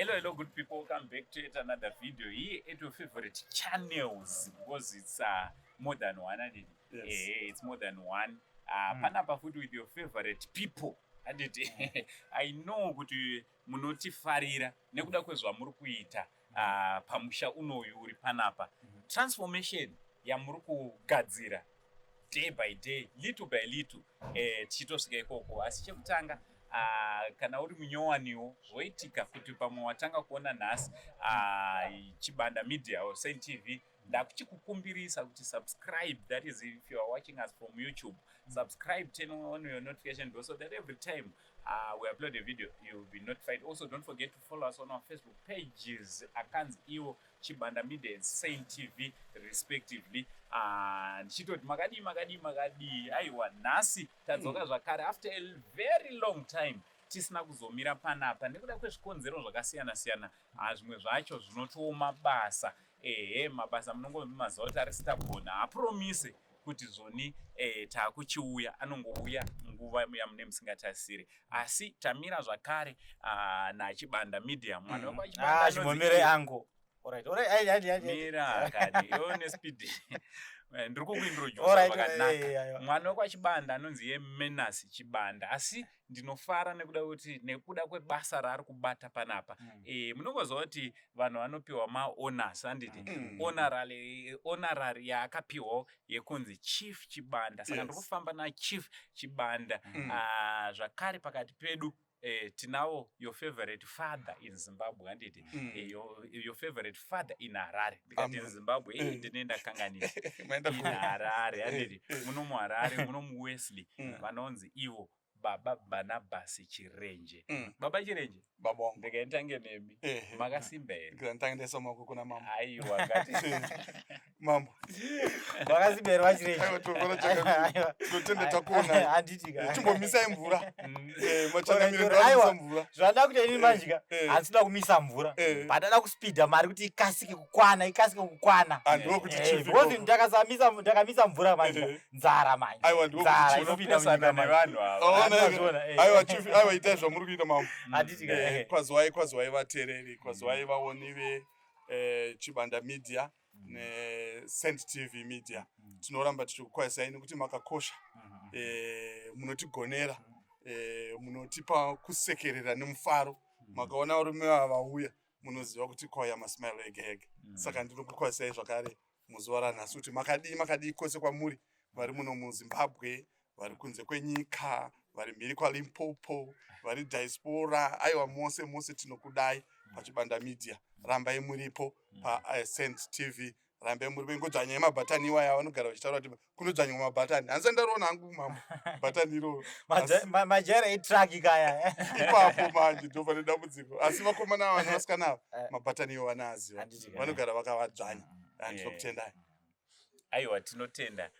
Hello, good people. Welcome back to yet another video here at your favorite channels because it's more than one. Yes. It's more than one. Panapa food with your favorite people. I know kuti munotifarira nekuda kwezvamuri kuita pamusha unoyu uri panapa. Transformation yamuri kugadzira day by day, little by little, tichitosvika ikoko. Asi chekutanga kana uri munyowaniwo zvoitika kuti pamwe watanga kuona nhasi Chibanda Media or Saint TV, ndakuchikukumbirisa kuti subscribe. That is, if you are watching us from YouTube, subscribe, turn on your notification bell so that every time we upload a video you'll be notified. Also, don't forget to follow us on our Facebook pages, accounts iwo Chibanda Media and Saint TV respectively. Chitoti makadi aiwa nhasi tadzoka zvakare after a very long time tisina kuzomira panapa nekuda kwezvikonzero zvakasiyana siyana. Zvimwe zvacho zvinotiwo mabasa mabasa munongomaziva kuti ari stubborn, haapromise kuti zvoni taakuchiuya, anongouya nguva yamune musingatasiri. Asi tamira zvakare naChibanda Media, mwana wekwachibanda chimomere angu. Alright. Mira kadi ione speed. Ndiri kukuintroduce zvakanaka. Mwana wekwachibanda anonzi Menace Chibanda, asi ndinofara nekuda kwebasa raari kubata panapa. Munongoziva kuti vanhu vanopiwa ma-honors, handiti? Honorary yaakapiwa yekunzi Chief Chibanda. Saka ndiri kufamba naChief Chibanda. Zvakare pakati pedu tinavo your favorite father in Zimbabwe, handiti? Your favorite father in Harare. Ndikati in Zimbabwe ndinenda kanganisi. In Harare, handiti? Muno muHarare, muno muWesley, vanonzi ivo Baba Barnabas Chirenje. Baba Chirenje? Babongo. Ndikaentange nemi. Makasimba here. Ntange ndesoma kuna mama. Aiwa ngati. Mambo. Makasimba here Chirenje. Aiwa tokona chaka. Totenda takona. Handiti ka. Chimbomisa mvura. Machana mire ndamisa mvura. Zvanda kuti ini manjika. Hansida kumisa mvura. Padada kuspeeda mari kuti ikasike kukwana. Andro kuti chief. Because ndakamisa mvura manjika. Nzara manje. Aiwa ndro nzara kuti inopinda munyika nevanhu ava. Aiwa chief, aiwa ita zvamuri kuita mambo. Handiti ka. Kwazwai vatereri, kwazwai vaoni Chibanda Media ne Saint TV Media. Tinoramba tichikukwazisai nekuti makakosha. Munotigonera, munotipa kusekerera nemufaro. Makaona varume vauya, munoziva kuti kwauya masmile ege. Saka ndinokukwazisai zvakare muzuva ranhasi kuti makadii kwose kwamuri vari muno muZimbabwe, vari kunze kwenyika, vari mhiri kwaLimpopo, vari diaspora, aiwa mose tinokudai paChibanda Media. Rambai muripo pa Saint TV, rambai muripo. Ingodzvanyai mabhatani iwaya vanogara vachitaura kuti kunodzvanywa mabhatani. Hanzi ndaroona hangu mambo bhatani iroro. Majera etraki kaya. Ipapo manje ndobva nedambudziko. Asi vakomana ava nevasikana ava mabhatani iwo vanaziva. Vanogara vakavadzvanya. Ndinokutendai. Aiwa tinotenda.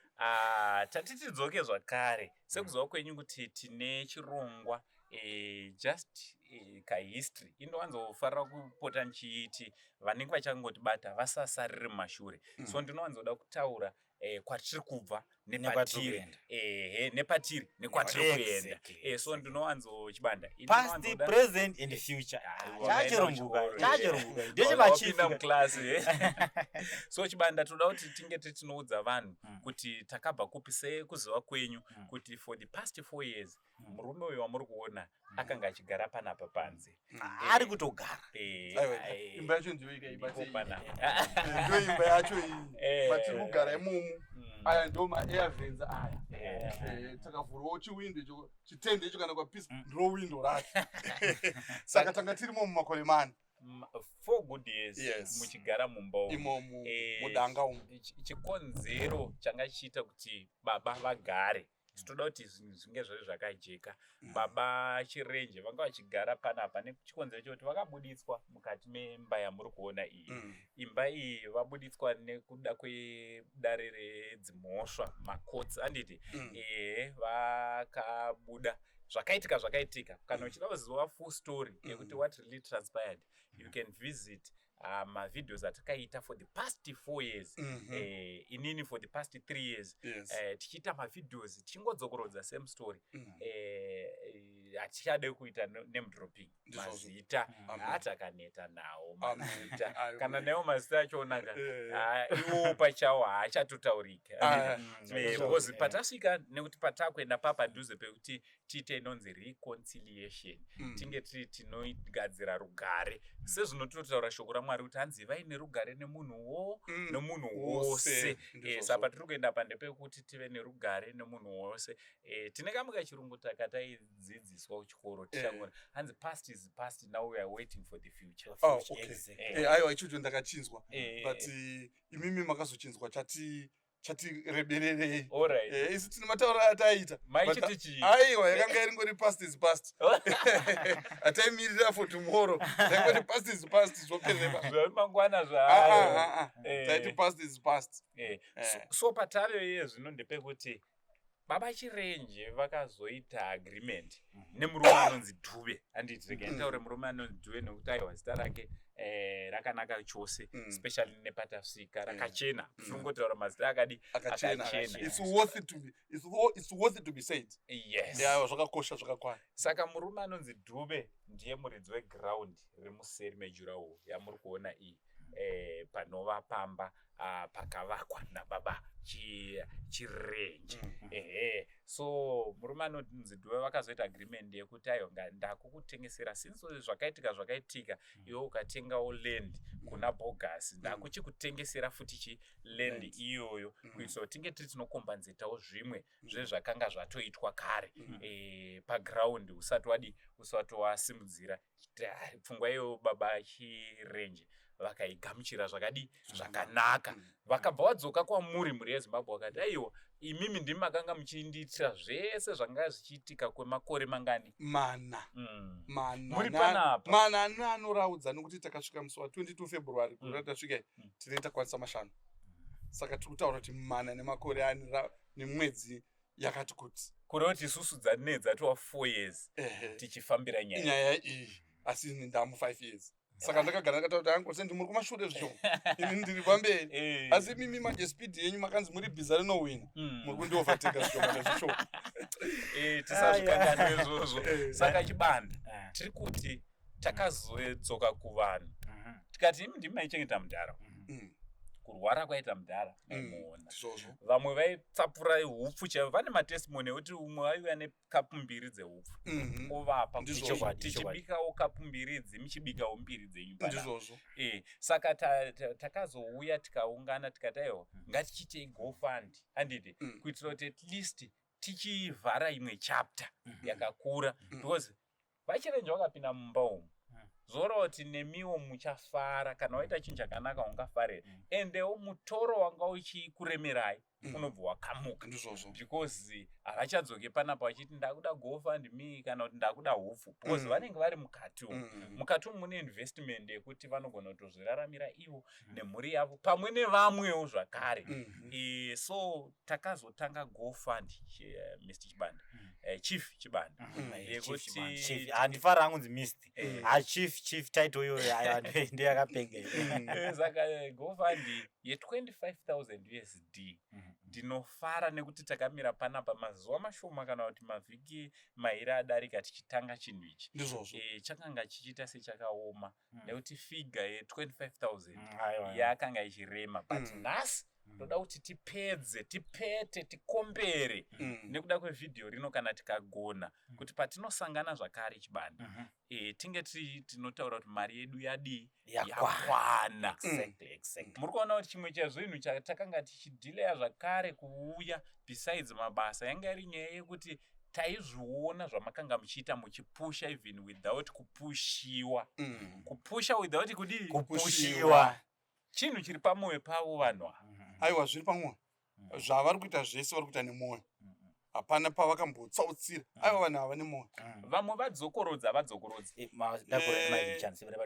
Tatitidzoke zvakare sekuziva kwenyu kuti tine chirongwa just kahistory inowanzofarira kupota nchiiti vanenge vachangotibata vasasarire mashure. So ndinowanzoda kutaura kwatiri kubva nepatiri nekwatiri kuenda. So ndinowanzochibanda past, present and future. Chachirunguka ndechemachipinda muklasi. So Chibanda toda kuti tinge tinoudza vanhu kuti takabva kupi sekuziva kwenyu kuti for the past 4 years murume uyu wamuri kuona akanga achigara panapa panze. Ari kutogara. Imba yacho ndiyo ikaibata. Ndiyo imba yacho iyi. Batiri kugara imomo. Aya ndo ma-airvents aya. Takavhurawo chiwindo icho, chitende icho kana kwapisa ndiro windo racho. Saka tanga tirimo mumakore mana. 4 good years muchigara mumba imomo mudanga umu. Chikonzero changa chiita kuti baba vagare. Tinoda kuti zvinge zviri zvakajeka. Baba Chirenje vanga vachigara panapa nechikonzero chekuti vakabuditswa mukati memba yamuri kuona iyi. Imba iyi vabuditswa nekuda kwedare redzimhosva, makotsi, handiti? Vakabuda. Zvakaitika. Kana uchida kuziva full story yekuti what really transpired, you can visit videos atakaita for the past 4 years. Inini for the past 3 years. Tichita videos tichingodzokorodza same story. hatichade kuita name dropping mazita atakaneta nawo mazita kana nayo mazita achonaka iwo pachawo haachatotaurika because patasvika nekuti patakuenda papadhuze pekuti tiite inonzi reconciliation tinge tiri tinogadzira rugare sezvinototaura shoko raMwari kuti hanzi vaine rugare nemunhuwo nemunhu wose saka tiri kuenda pandepekuti tive nerugare nemunhu wose tine kamwe kachirungu takataidzidziswa kuchikoro tichangona hanzi past is past, now we are waiting for the future. Aiwa ichocho ndakachinzwa but imimi makazochinzwa chati rebererei. Isi tine matauro ataita aiwa yakanga iringori past is past ataimirira for tomorrow yakoti past is past zvamangwana taiti past is past. So pataro iye zvino ndepekuti Baba Chirenje vakazoita agreement nemurume anonzi Dube. Handiti regaitaure murume anonzi Dube nekuti aiwa zita rake rakanaka chose, especially nepatafsika rakachena. Tinongotaura mazita akadi akachena. It's worth to be said. Yes. Zvakakosha zvakakwana. Saka murume anonzi Dube ndiye muridzi weground remuseri mejurawo yamuri kuona iyi. Panova pamba pakavakwa nababa Chirenje. So murume anonzi Dube vakazoita agreement yekuti aiwa ndakukutengesera since zvakaitika iwe ukatengawo land kuna Bogus ndakuchikutengesera futi land iyoyo kuitira tinge tiri tinokombanzetawo zvimwe zvezvakanga zvatoitwa kare paground usati wasimudzira pfungwa iyo baba Chirenje vakaigamuchira zvakanaka vakabva vadzoka kwamuri muri yeZimbabwe vakati aiwa imimi ndimi makanga muchindiitira zvese zvanga zvichiitika kwemakore mangani muri panapa mana anoraudza nokuti takasvika musi wa22 February kuti tasvika tinoita kwanisa 5 saka tiri kutaura kuti mana nemakore nemwedzi yakati kuti kuroti isusu dzanedza tova 4 years tichifambira nyaya iyi asi ndamu 5 years. Saka ndakagara ndakataura kuti hangu sendi muri kumashure zvishoma ini ndiri pamberi asi mimi manje speed yenyu makanzi muri bhiza rinowina muri kundiovateka zvishoma nezvishoma tisazvikanganwe izvozvo. Saka Chibanda tiri kuti takazodzoka kuvanhu tikati imi ndimi maichengeta mudhara kurwara kwaita mudhara muona vamwe vaitsapura hupfu chaivo vane matestimony ekuti umwe vaiuya nekapu 2 dzehupfu ovapa tichibikawo kapu 2 michibikawo 2 dzenyu panapa. Saka takazouya tikaungana tikati aiwa ngatichitei GoFund handiti kuitira kuti at least tichivhara imwe chapter yakakura because vachirenje vakapinda mumba umu zoroti nemiwo muchafara kana waita chinhu chakanaka ungafarira endewo mutoro wanga uchikuremerai unobva wakamuka because havachadzoke panapa vachiti ndakuda GoFund me kana kuti ndakuda hupfu because vanenge vari mukati umu mune investment yekuti vanogona kutozviraramira ivo nemhuri yavo pamwe nevamwewo zvakare. So takazotanga GoFund Mr. Chibanda Chief Chibanda yekuti handifara hangu Mr. Chief title iyoyo ndeyakapega saka GoFund ye$25,000 USD. Ndinofara nekuti takamira panapa mazuva mashoma kana kuti mavhiki mairi adarika tichitanga chinhu ichi chakanga chichiita sechakaoma nekuti figa ye$25,000 yakanga ichirema but nhasi toda kuti tipete tikombere nekuda kwevhidhiyo rino kana tikagona kuti patinosangana zvakare Chibanda tinge tinotaura kuti mari yedu yakwana. Muri kuona kuti chimwe chezvinhu chatakanga tichidhileya zvakare kuuya besides mabasa yanga iri nyaya yekuti taizviona zvamakanga muchiita muchipusha even without kupushiwa kupusha without kupushiwa chinhu chiri pamwoyo pavo vanhu aiwa zviri pamwoyo zvavari kuita zvese vari kuita nemwoyo hapana pavakambotsautsira aiwa vanhu hava nemwoyo vamwe vadzokorodza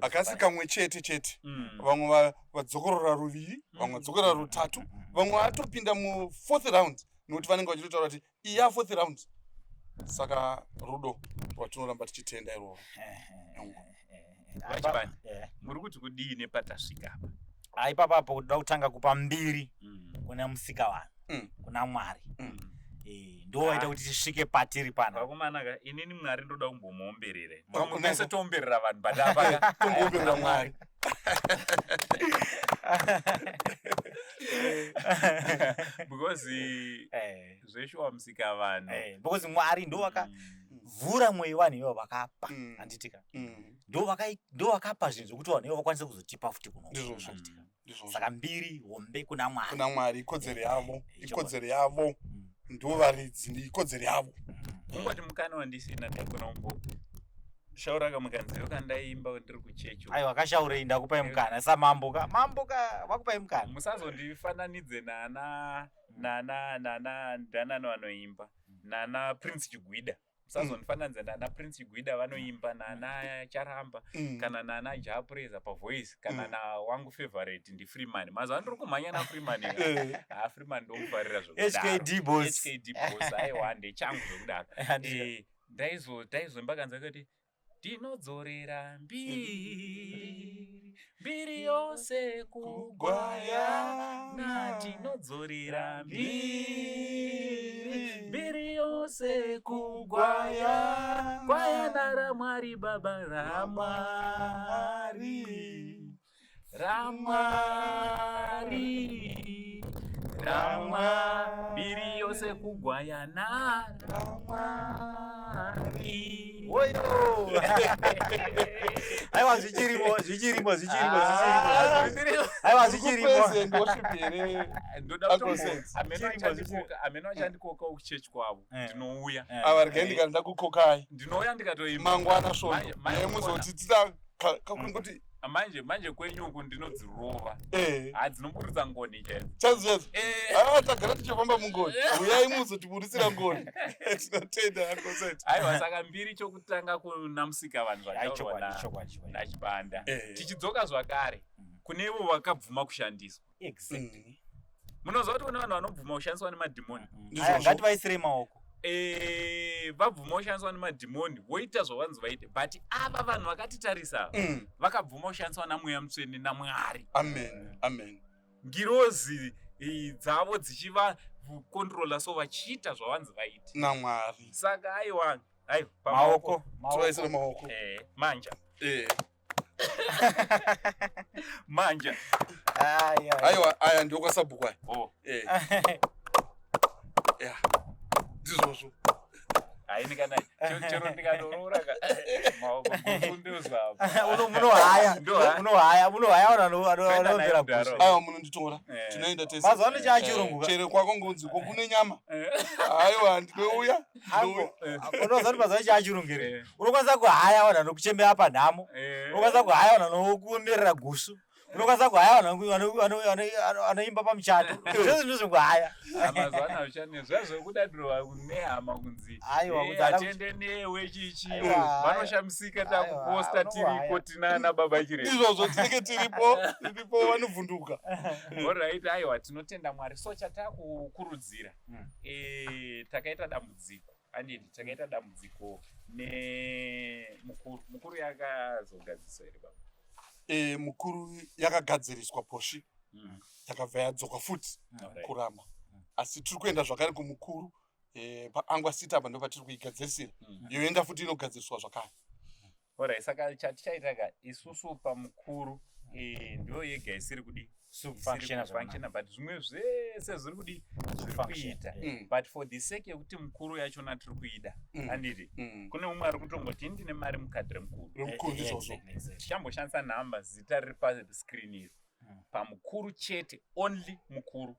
akasi kamwe chete vamwe vadzokorora ruviri vamwe vadzokorora rutatu vamwe vatopinda mu4th round nokuti vanenge vachitotaura kuti iya 4th round. Saka rudo rwatinoramba tichitenda iroro. Muri kuti kudii nepatasvika apa ipapapo kuda kutanga kupa 2 kuna musika vanhu kuna Mwari ndowaita kuti tisvike patiri pana. Vakomana inini Mwari ndoda kumbomuomberera. Pamwe pese toomberera vanhu padapa tomboomberera Mwari. Because zveshuwa musika vanhu. Because Mwari ndo vakavhura mwoyo vanhu ivo vakapa. Handitika. Ndo vakapa zvinhu zvokuti vanhu ivo vakwanise kuzotipa futi kuno. Saka mbiri hombe kuna Mwari. Kuna Mwari ikodzero yavo. Ikodzero yavo. Ndo varidzi ndi ikodzero yavo. Ungati mukana wandisina ndikunombo. Shaura kamukanzeyo kandaimba ndiri kuchecho. Aiwa wakashaurei ndakupai mukana. Sa mamboka vakupai mukana. Musazondifananidze nana vanoimba. Nana Prince Chigwida. Musazondifananidze nana Prince Chigwida vanoimba nana Charamba kana nana Japreza paVoice kana na wangu favorite ndi Freeman. Mazuva ndiri kumhanya na Freeman. Freeman ndomufarira zvokudaro. HKD boss. HKD boss aiwa ndechangu zvokudaro. Ndaizoimba kanza kuti ndinodzorera mbiri yose kugwaya, ndinodzorera mbiri yose kugwaya, gwaya naRamwari Baba Ramwari, mbiri yose kugwaya naRamwari. Oyo. Aiwa zvichirimo. Aiwa zvichirimo. Ndoda kuti ameno achandikoka kuchechi kwavo ndinouya. Avarike ndikanda kukokai. Ndinouya ndikatoimba mangwana svondo. Muzoti tita kakunguti manje kwenyu uku ndinodzirova. Dzinomburutsa ngoni chaidzo. Chazo. Tagara tichifamba mungoni. Uyai muzotiburutsira ngoni. Tinotenda akoseti. Aiwa saka mbiri chokutanga kuna musika vanhu vataurwa naChibanda. Tichidzoka zvakare kune ivo vakabvuma kushandiswa. Exactly. Munoziva kuti kune vanhu vanobvuma kushandiswa nemadhimoni. Ngativaisire maoko. Vabvuma kushandiswa nemadhimoni voita zvavanzi vaite, but ava vanhu vakatitarisa vakabvuma kushandiswa namweya mutsvene naMwari. Amen. Ngirozi dzavo dzichivakontrola so vachiita zvavanzi vaite naMwari. Saka aiwa maoko. Tivaisire maoko. Manja. Manja. Aiwa aya ndio kwasabhukwa. Ndizvozvo. Ainikana chero ndikadorora maoko kundozva. Unohaya vanobvira bhushi. Aiwa munonditora. Tinoenda tese. Mazuva ano chachirunguka. Chere kwako ngonzi kune nyama. Aiwa ndinouya. Unoziva kuti mazuva ano chachirungire. Unokwanisa kuhaya vanhu vanokuchembera panhamo. Unokwanisa kuhaya vanhu vanokumerera gusu. Unokwanisa kuhaya vanhu vanoimba pamuchato. Zvose ndozvokuhaya. Mazuva ano zvishane zvazvokudadirwa nehama kunzi atende newe chichi vanoshamisika takuposta tiriko tinana baba chiremba. Izvozvo tinenge tiripo vanovhunduka. Alright, aiwa tinotenda Mwari. So chatakukurudzira takaita dambudziko. Takaita dambudziko mukuru yakazogadziswa here baba. Mukuru yakagadziriswa Poshi. Yakabva yadzoka futi kuramba. Asi tiri kuenda zvakare kumukuru paAngwa City apa ndo patiri kuigadzirisira. Yoenda futi inogadziriswa zvakare. Alright, saka chatichaita isusu pamukuru ndiyo yega isiri kudi function but zvimwe zvese zviri kudi kuita, but for the sake yekuti mukuru yachona tiri kuida handiti kune umwe ari kutongoti ndine mari mukadhi remukuru ndizvozvo tichamboshandisa nhamba zita riri pascreen iri pamukuru chete, only mukuru.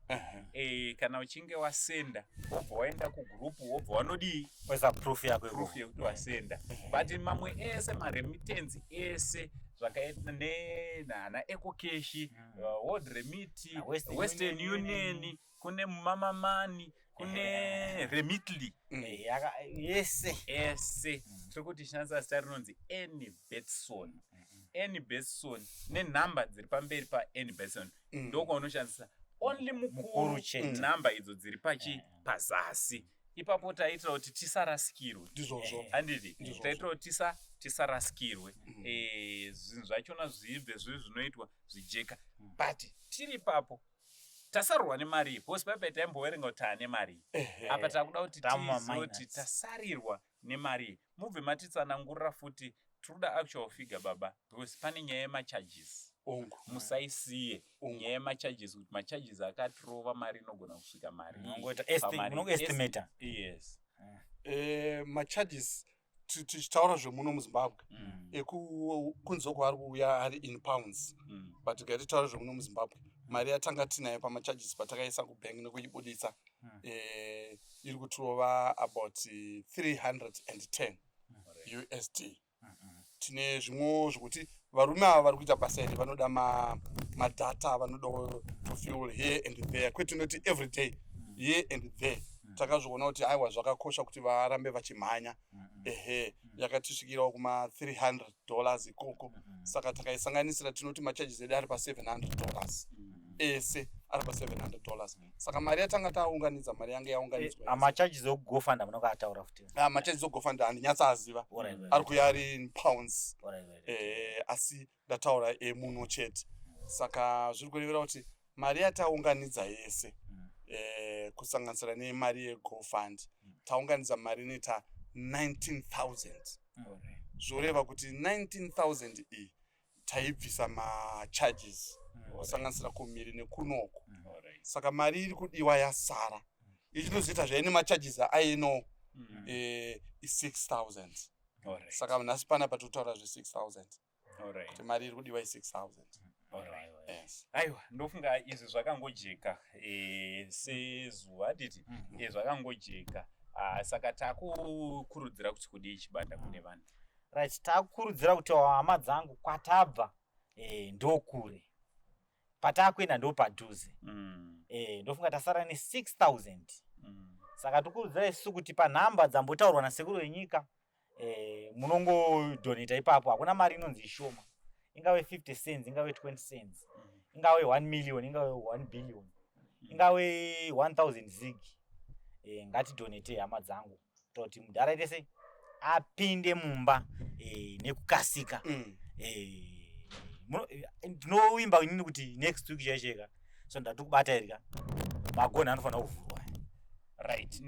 Kana uchinge wasenda wobva waenda kugroup wobva wanodii wesa proof yako yekuti wasenda, but mamwe ese maremittance ese zvakaita nehana Ecocash, World Remit, Western Union, kune Mama Money, kune Remitly, ese tiri kuti shandisa zita rinonzi Any Betson nenhamba dziri pamberi paAny Betson ndoko unoshandisa only mukuru nhamba idzo dziri pazasi. Ipapo taitira kuti tisarasikirwe handiti taitira kuti tisarasikirwe zvinhu zvachona zvibve zvinoitwa zvijeka, but tiri ipapo tasarurwa nemari posi paipai taimboverenga kuti taane mari apa takuda kuti tizive kuti tasarirwa nemari mubve matitsanangurira futi tinoda actual figure baba because pane nyaya yemacharges musaisiye nyaya yemacharges kuti macharges akatirova mari inogona kusvika mari estimator. Yes. Macharges tichitaura zvemuno muzimbabwe kunze kwaari kuuya ari in pounds but tikatitaura zvemuno muzimbabwe mari yatanga tinayo pamacharges patakaisa kubank nekuibudisa iri kutirova about 310 USD. Tine zvimwe zvokuti varume ava vari kuita basa iri vanoda madata vanoda fuel here and there kwetinoti every day here and there takazviona kuti aiwa zvakakosha kuti varambe vachimhanya yakatisvikirawo kuma $300 ikoko saka takaisanganisira tinoti macharges edu ari pa $700 ese ari pa $700 saka mari yatanga taunganidza mari yange yaunganidzwa macharges okugofanda munonga ataura futi macharges okugofanda handinyatsaziva ari kuya ari in pounds asi ndataura emuno chete saka zviri kurevera kuti mari yataunganidza yese kusanganisira nemari yegofund taunganidza mari inoita 19,000 zvoreva kuti 19,000 iyi taibvisa macharges kusanganisira kumiri nekunoku saka mari iri kudiwa yasara ichinozoita zvaine macharges aino 6,000 saka nhasi pana patotaura zve6,000 kuti mari iri kudiwa 6,000. Yes. Aiwa ndofunga izvi zvakangojeka sezuva diti zvakangojeka saka takukurudzira kuti kudii chibanda kune vanhu right takukurudzira kuti hama dzangu kwatabva ndokure patakuenda ndo padhuze ndofunga tasara ne6,000 saka tikurudzira isu kuti panhamba dzambotaurwa nasekuru wenyika munongodoneta ipapo hakuna mari inonzi ishoma ingave 50 cents ingave 20 cents ingave 1 million ingave 1 billion ingave 1000 zig ngatidonete hama dzangu kuti mudhara tese apinde mumba nekukasika ndinoimba inini kuti next week chaicheka so ndatikubata irika magoni anofanira kuvhurwa right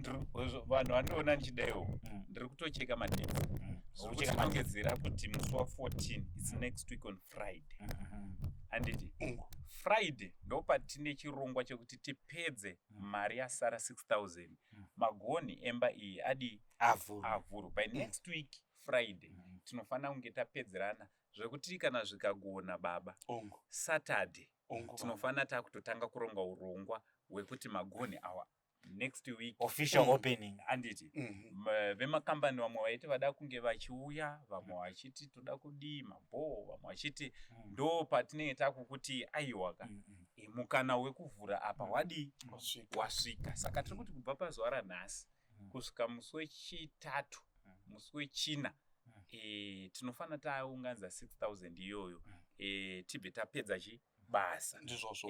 vanhu vandiona ndichidaiwo ndiri kutocheka mademo zvokutinongedzera kuti musi wa14 its next week on Friday handiti Friday ndopatine chirongwa chekuti tipedze mari yasara 6,000 magoni emba iyi adi avhuru by next week Friday tinofanira kunge tapedzerana zvekuti kana zvikagona baba Saturday tinofanira takutotanga kuronga urongwa hwekuti magoni awa next week official opening handiti vemakambani vamwe vaiti vada kunge vachiuya vamwe vachiti toda kudii mabhoo vamwe vachiti ndo patinenge takukuti aiwaka mukana wekuvhura apa wadi wasvika saka tiri kuti kubva pazuva ranhasi kusvika musi wechitatu musi wechina tinofanira taunganidza 6,000 iyoyo tibve tapedza basa ndizvozvo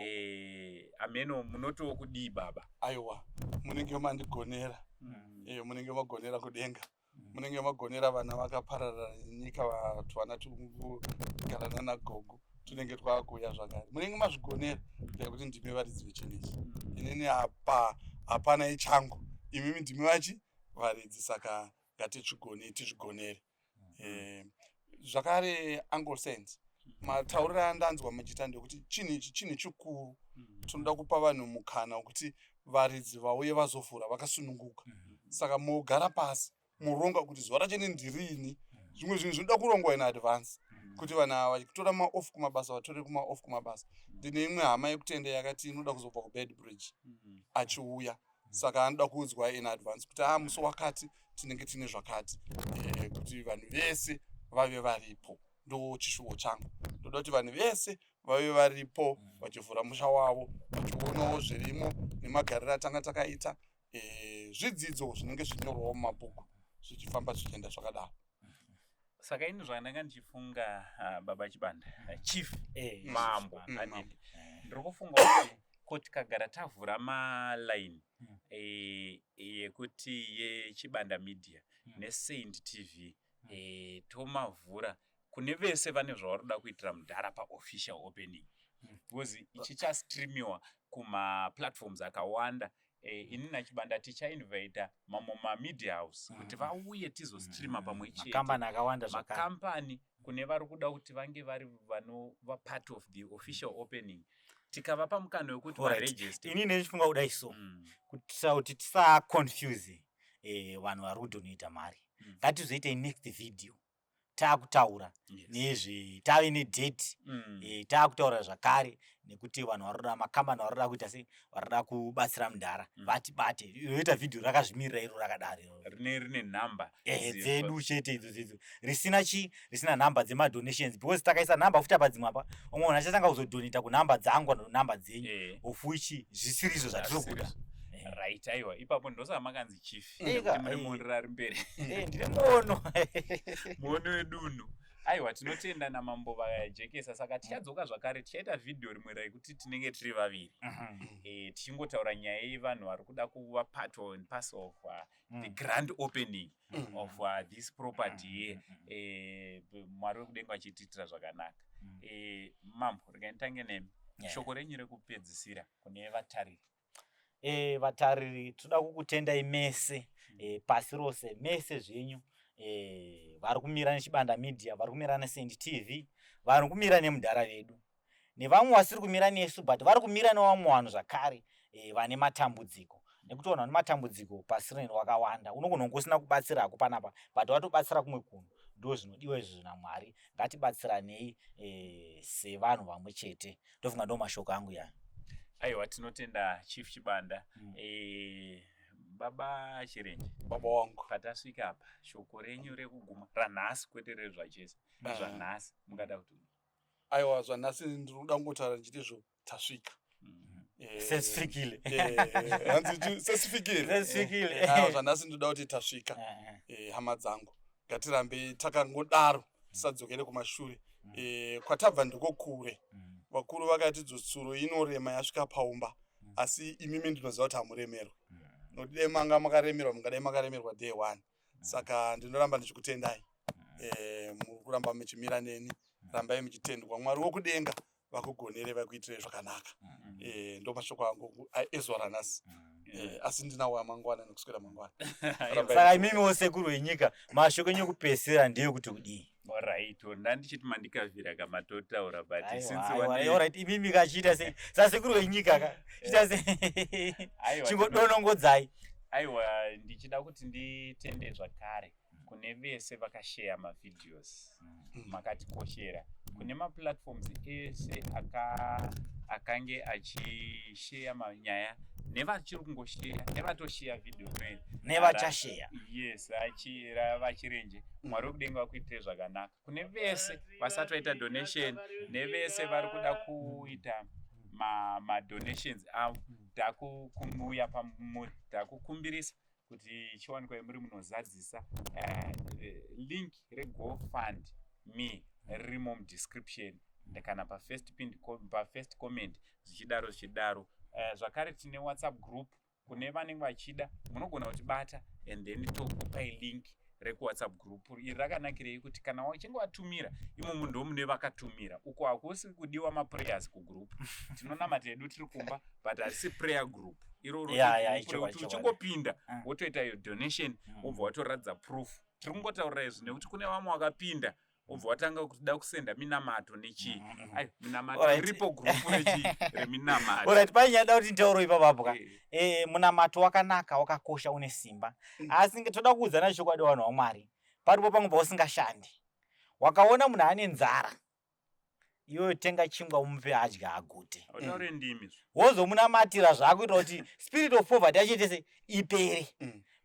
ameno munotiwo kudii baba aiwa munenge mandigonera munenge magonera kudenga munenge magonera vana vakaparara nyika vatu vana tikugarana nagogo tunenge twakuya zvakare munenge mazvigonera kuti ndimi varidzi vechinechi inini hapana ichangu imimi ndimi vachi varidzi saka tizvigonere zvakare Uncle Sense matauriro andanzwa muchita ndekuti chinhu chikuru tinoda kupa vanhu mukana wekuti varidzi vauye vazovhura vakasununguka saka mogara pasi muronga kuti zuva racho ndirini zvimwe zvinhu zvinoda kurongwa in advance kuti vanhu ava kutora maoff kumabasa vatore kumaoff kumabasa ndine imwe hama yekutenda yakati inoda kuzobva kuBedbridge achiuya saka anoda kuudzwa in advance kuti musi wakati tinenge tine zvakati kuti vanhu vese vave varipo ndo chishuwo changu ndoda kuti vanhu vese vave varipo vachivhura musha wavo vachionawo zvirimo nemagariro atanga takaita zvidzidzo zvinenge zvinyorwawo mumabhuku zvichifamba zvichienda zvakadaro saka ini zvandanga ndichifunga baba Chibanda chief mambo ndiri kufunga kuti tikagara tavhura malaini yekuti yeChibanda Media neSaint TV tomavhura kune vese vane zvavaroda kuitira mudhara paofficial opening because chichastreamiwa kuma-platforms akawanda. Ini naChibanda tichainvita mamwe ma-media house kuti vauye tizostreama pamwe chete. Makambani akawanda zvakare. Makampani kune vari kuda kuti vange vari vanova part of the official opening. Tikavapa mukana wekuti varegister. Ini ndichifunga kudai so. Kuti tisaconfuse vanhu vari kudonaita mari. Ngatizoita next video. Taakutaura nezve tave nedate. Taakutaura zvakare nekuti vanhu varoda makambani varoda kuita sei varoda kubatsira mudhara vatibate yoita vhidhiyo rakazvimirira iro rakadaro rine nhamba dzedu chete idzodzo risina nhamba dzemadonations because takaisa nhamba futa padzimwe apa umwe munhu achatanga kuzodonata kunhamba dzangu namba dzenyu of which zvisirizo zvatiri kuda. Right, aiwa ipapo ndosaka makanzi chief kuti muri monera mberi ndine muono muono wedunhu. Aiwa tinotenda namambo vajekesa saka tichadzoka zvakare tichaita vhidhiyo rimwe raikuti tinenge tiri vaviri tichingotaura nyaya yevanhu vari kuda kuva part and parcel of the grand opening of this property here. Mwari wekudenga achitiitira zvakanaka. Mambo rikanitange nemi shoko renyu rekupedzisira kune vatariri. Vatariri toda kukutendai mese pasi rose mese zvenyu vari kumira neChibanda Media, vari kumira neSend TV, vari kumira nemudhara vedu nevamwe vasiri kumira nesu but vari kumira nevamwe vanhu zvakare vane matambudziko nekuti vanhu vane matambudziko pasi rino wakawanda unogona kunge usina kubatsira hako panapa but watobatsira kumwe kunhu ndo zvinodiwa izvo naMwari. Ngatibatsiranei sevanhu vamwe chete. Ndofunga ndo mashoko angu ya. Aiwa tinotenda Chief Chibanda. Baba Chirenje, baba wangu, patasvika apa shoko renyu rekuguma ranhasi kwete rezvachese zvanhasi mungada kuti aiwa zvanhasi ndinoda kungotaura ndichitizvo tasvika sesifikile hanzi sesifikile zvanhasi ndinoda kuti tasvika. Hama dzangu ngatirambe takangodaro tisadzokere kumashure. Kwatabva ndiko kure. Vakuru vakati dzotsuro inorema yasvika paumba asi imimi ndinoziva kuti hamuremerwa. Nodai manga makaremerwa mungadai makaremerwa day one. Saka ndinoramba ndichikutendai mukuramba muchimira neni. Rambai muchitendwa Mwari wokudenga vakugonere vakuitire zvakanaka. Ndo mashoko angu ezuva ranhasi. Asi ndinawo amangwana nekuswera mangwana. Saka imimi wosekuru wenyika mashoko enyu ekupedzisira ndeyekuti kudii? Alright, ndichiti mandikavhira kamatotaura but since alright imimi kachiita sei sasekuru wenyika ka chiita sei chingodonongodzai. Aiwa ndichida kuti nditende zvakare kune vese vakashare mavideos makatikoshera kune maplatforms ese akange achishare manyaya nevachiri kungoshare nevatoshare video nevachashare yes vachirenje Mwari wekudenga vakuitire zvakanaka kune vese vasati vaita donation nevese vari kuda kuita madonations avo takumuya pamuri takukumbirisa kuti chiwanikwa muri munozadzisa link reGoFundMe ririmo mudescription kana pafirst comment zvichidaro zvakare tine WhatsApp group kune vanenge vachida munogona kutibata and then tokupai link rekuWhatsApp group. Iri rakanakirei kuti kana wachinge watumira imomo ndo mune vakatumira uko hakusi kudiwa maprayers kugroup. Tinonamata hedu tiri kumba but harisi prayer group iroro kuti uchingopinda wotoita iyo donation wobva watoratidza proof. Tiri kungotaurira izvi nekuti kune vamwe vakapinda wobva watanga kuda kusenda minamato nechii minamato iripo group reminamato. Alright, panyada kuti ntauro ipapo ka munamato wakanaka wakakosha une simba asi toda kuudzana chokwadi vanhu vaMwari paripo pamwe pausingashandi wakaona munhu ane nzara iwe tenga chingwa umupe adya agute utaure ndimi wozomunamatira zvakuita kuti spirit of poverty achite se ipere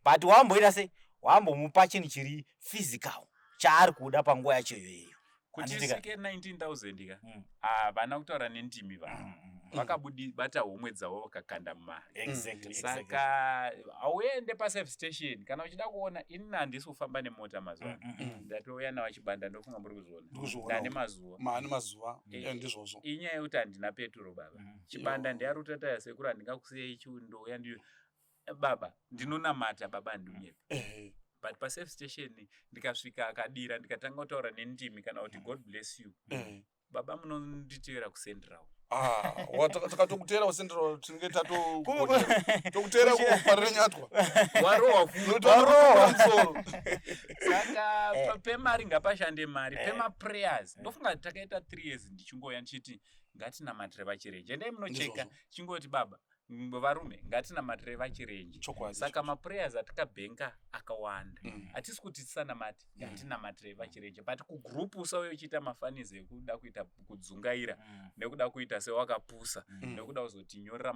but wamboita se wambomupa chinhu chiri physical chaari kuda panguva yacho iyoyo kuti isike 19,000 ka vana kutaura nendimi vanhu vakabata homwe dzavo vakakanda mumari. Saka auende paservice station kana uchida kuona ini handisi kufamba nemota mazuva ndatouya navaChibanda ndofunga muri kuzviona ndane mazuva ndizvozvo inyaya yekuti handina peturo baba Chibanda ndeyarutata sekuru handingakusiyei ndouya ndiyo baba ndinonamata baba ndinyepe but paservice station ndikasvika akadira ndikatanga kutaura nendimi kana kuti God bless you baba munonditeera kuCentral takatokutera usendero tinenge tokutera kufarira nyatwa warowa warowa saka pemari ngapashande mari pemaprayers ndofunga takaita 3 years ndichingoya ndichiti ngatinamatire vachirenje ndai munocheka chingoti baba varume ngatinamatire vachirenje saka maprayers atikabhenka akawanda hatisi kuti tisanamati ngatinamatire vachirenje but kugroup usauye uchiita mafanizo ekuda kuita kudzungaira nekuda kuita sewakapusa nekuda kuzotinyorera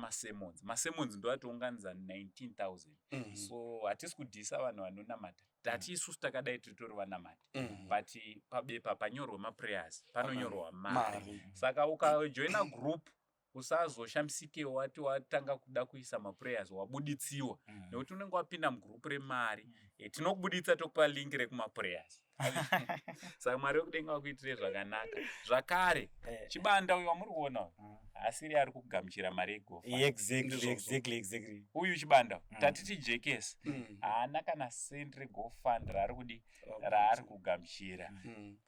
masermons ndo atiunganidza 19,000 so hatisi kudhisa vanhu vanonamata tati isusu takadai titori vanamati but pabepa panyorwa maprayers panonyorwa mari saka ukajoina group usazoshamisikewo wati watanga kuda kuisa maprayers wabuditsiwa nekuti unenge wapinda mugroup remari tinokubuditsa tokupa link rekumaprayers saka mwari wekudenga wakuitire zvakanaka zvakare chibanda uyu wamuri kuona asiri ari kugamuchira mari yegofa exactly uyu chibanda tatiti jekesi haana kana sendi regofund raari kugamuchira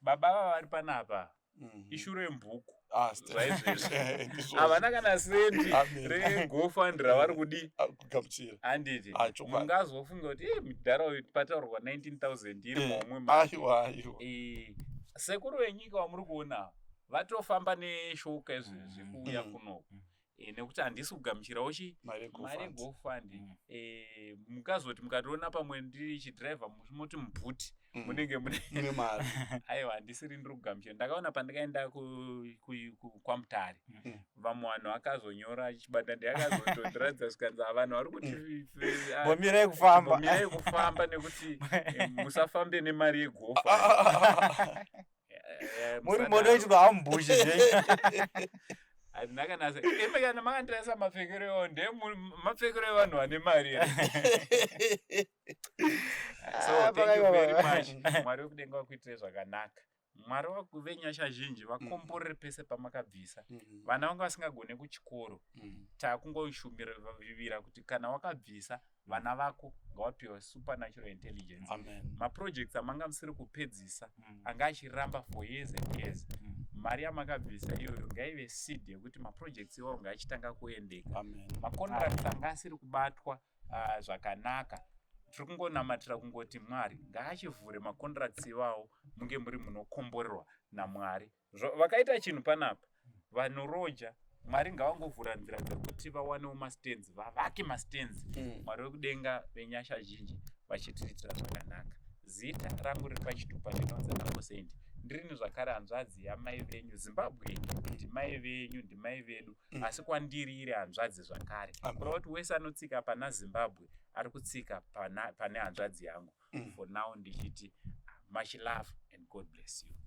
baba vava vari panapa ishuro yembuku havana kana sendi regofund ravari kudi handiti mungazofunga kuti mudhara uyu pataurwa 19,000 iri momwe sekuru venyika wamuri kuona vatofamba neshoka izvezvi kuuya kunoku nekuti handisi kugamuchirawo mari yegofund mukazoti mukationa pamwe ndiri chidhiraivha muchimoti mubhuti munenge mune mari aiwa handisiri ndiri kugamuchira ndakaona pandakaenda kwamutare vamwe vanhu vakazonyora chibanda ndiyakazondiradza sikanza vanhu vari kuti bomirai kufamba nekuti musafambe nemari yegofa muri monoitirwa hambushi handinakanasa kana makandirasa mapfekero ewo mapfekero evanhu vane mari so thank you very much mwari wekudenga wakuitire zvakanaka mwari wakuve nyasha zhinji vakomborere pese pamakabvisa vana vanga vasingagone kuchikoro takungoshumirira kuti kana wakabvisa vana vako ngawapiwa supernatural intelligence maprojects amanga musiri kupedzisa anga achiramba for years and years mari yamakabvisa iyoyo ngaive seed yekuti maprojects iwawo ngaachitanga kuendeka macontracts anga asiri kubatwa zvakanaka tiri kungonamatira kungoti mwari ngaachivhure macontracts iwawo munge muri munokomborerwa namwari vakaita chinhu panapa vanhu roja mwari ngavangovhura nzira dzekuti vawanewo mastands vavake mastands mwari wekudenga venyasha zhinji vachitiitira zvakanaka zita rangu riri pachitupa ndinonzi Nakosendi ndirini zvakare hanzvadzi yamai venyu Zimbabwe ndimai venyu ndimai vedu asi kwandiri iri hanzvadzi zvakare kureva kuti wese anotsika pana Zimbabwe ari kutsika pane hanzvadzi yangu for now ndichiti much love and God bless you.